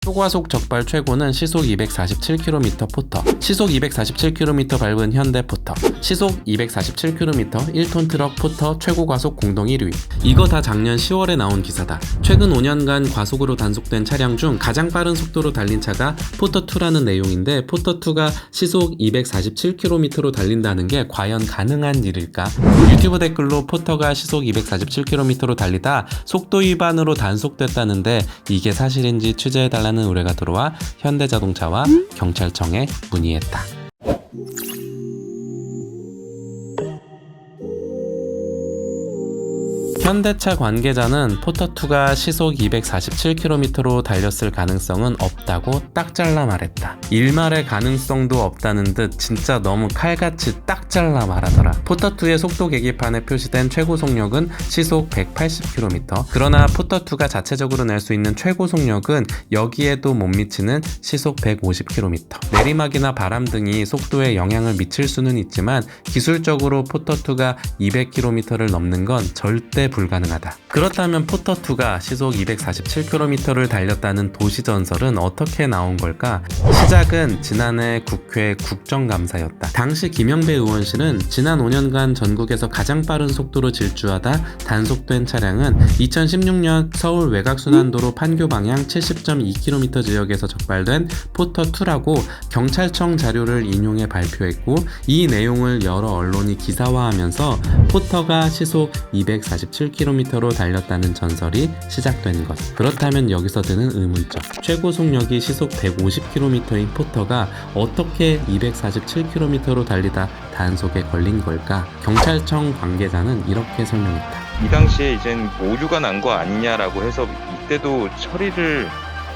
초과속 적발 최고는 시속 247km 포터, 시속 247km 밟은 현대 포터, 시속 247km 1톤 트럭 포터 최고 과속 공동 1위. 이거 다 작년 10월에 나온 기사다. 최근 5년간 과속으로 단속된 차량 중 가장 빠른 속도로 달린 차가 포터2라는 내용인데, 포터2가 시속 247km로 달린다는 게 과연 가능한 일일까? 유튜브 댓글로 포터가 시속 247km로 달리다 속도 위반으로 단속됐다는데 이게 사실인지 취재해달라는 의뢰가 들어와 현대자동차와 경찰청에 문의했다. 현대차 관계자는 포터2가 시속 247km로 달렸을 가능성은 없다고 딱 잘라 말했다. 일말의 가능성도 없다는 듯 진짜 너무 칼같이 딱 잘라 말하더라. 포터2의 속도 계기판에 표시된 최고 속력은 시속 180km. 그러나 포터2가 자체적으로 낼 수 있는 최고 속력은 여기에도 못 미치는 시속 150km. 내리막이나 바람 등이 속도에 영향을 미칠 수는 있지만 기술적으로 포터2가 200km를 넘는 건 절대 불가능하다. 그렇다면 포터2가 시속 247km를 달렸다는 도시전설은 어떻게 나온 걸까? 시작은 지난해 국회 국정감사였다. 당시 김영배 의원실은 지난 5년간 전국에서 가장 빠른 속도로 질주하다 단속된 차량은 2016년 서울 외곽순환도로 판교 방향 70.2km 지역에서 적발된 포터2라고 경찰청 자료를 인용해 발표했고, 이 내용을 여러 언론이 기사화하면서 포터가 시속 247km로 달렸다는 전설이 시작된 것. 그렇다면 여기서 드는 의문점. 최고 속력이 시속 150km인 포터가 어떻게 247km로 달리다 단속에 걸린 걸까? 경찰청 관계자는 이렇게 설명했다. 이 당시에 이젠 오류가 난 거 아니냐라고 해서 이때도 처리를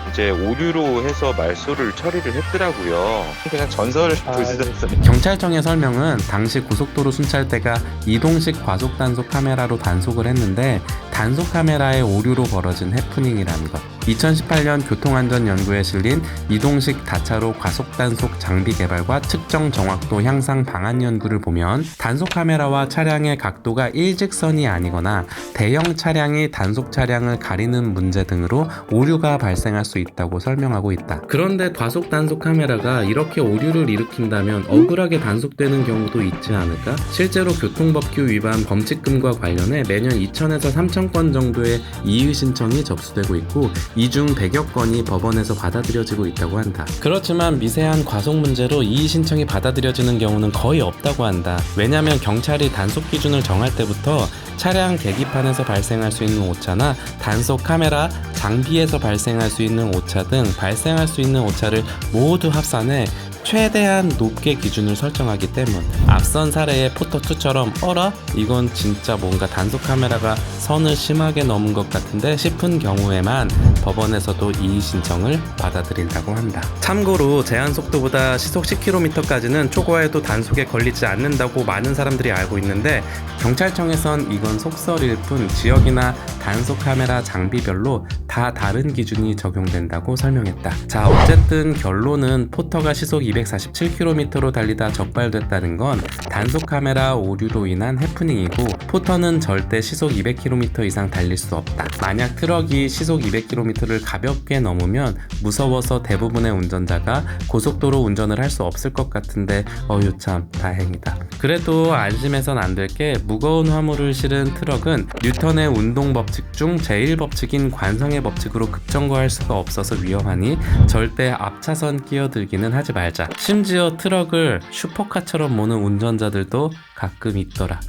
이제 오류로 해서 말소를 처리를 했더라고요. 그냥 전설 도시전설. 경찰청의 설명은 당시 고속도로 순찰대가 이동식 과속 단속 카메라로 단속을 했는데 단속 카메라의 오류로 벌어진 해프닝이라는 것. 2018년 교통안전연구에 실린 이동식 다차로 과속 단속 장비 개발과 측정 정확도 향상 방안 연구를 보면 단속 카메라와 차량의 각도가 일직선이 아니거나 대형 차량이 단속 차량을 가리는 문제 등으로 오류가 발생할 수 있다고 설명하고 있다. 그런데 과속 단속 카메라가 이렇게 오류를 일으킨다면 억울하게 단속되는 경우도 있지 않을까? 실제로 교통법규 위반 범칙금과 관련해 매년 2,000에서 3,000건 정도의 이의 신청이 접수되고 있고, 이 중 100여 건이 법원에서 받아들여지고 있다고 한다. 그렇지만 미세한 과속 문제로 이의 신청이 받아들여지는 경우는 거의 없다고 한다. 왜냐면 경찰이 단속 기준을 정할 때부터 차량 계기판에서 발생할 수 있는 오차나 단속 카메라 장비에서 발생할 수 있는 오차 등 발생할 수 있는 오차를 모두 합산해 최대한 높게 기준을 설정하기 때문. 앞선 사례의 포터2처럼 어라? 이건 진짜 뭔가 단속 카메라가 선을 심하게 넘은 것 같은데 싶은 경우에만 법원에서도 이의 신청을 받아들인다고 한다. 참고로 제한 속도보다 시속 10km까지는 초과해도 단속에 걸리지 않는다고 많은 사람들이 알고 있는데, 경찰청에선 이건 속설일 뿐 지역이나 단속 카메라 장비별로 다 다른 기준이 적용된다고 설명했다. 자, 어쨌든 결론은 포터가 시속 247km로 달리다 적발됐다는 건 단속 카메라 오류로 인한 해프닝이고, 포터는 절대 시속 200km 이상 달릴 수 없다. 만약 트럭이 시속 200km를 가볍게 넘으면 무서워서 대부분의 운전자가 고속도로 운전을 할 수 없을 것 같은데 어휴 참 다행이다. 그래도 안심해선 안 될 게, 무거운 화물을 실은 트럭은 뉴턴의 운동 법칙 중 제1법칙인 관성의 법칙으로 급정거할 수가 없어서 위험하니 절대 앞차선 끼어들기는 하지 말자. 심지어 트럭을 슈퍼카처럼 모는 운전자들도 가끔 있더라.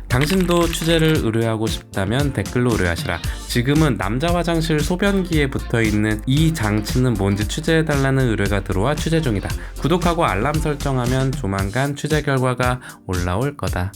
당신도 취재를 의뢰하고 싶다면 댓글로 의뢰하시라. 지금은 남자 화장실 소변기에 붙어있는 이 장치는 뭔지 취재해달라는 의뢰가 들어와 취재 중이다. 구독하고 알람 설정하면 조만간 취재 결과가 올라올 거다.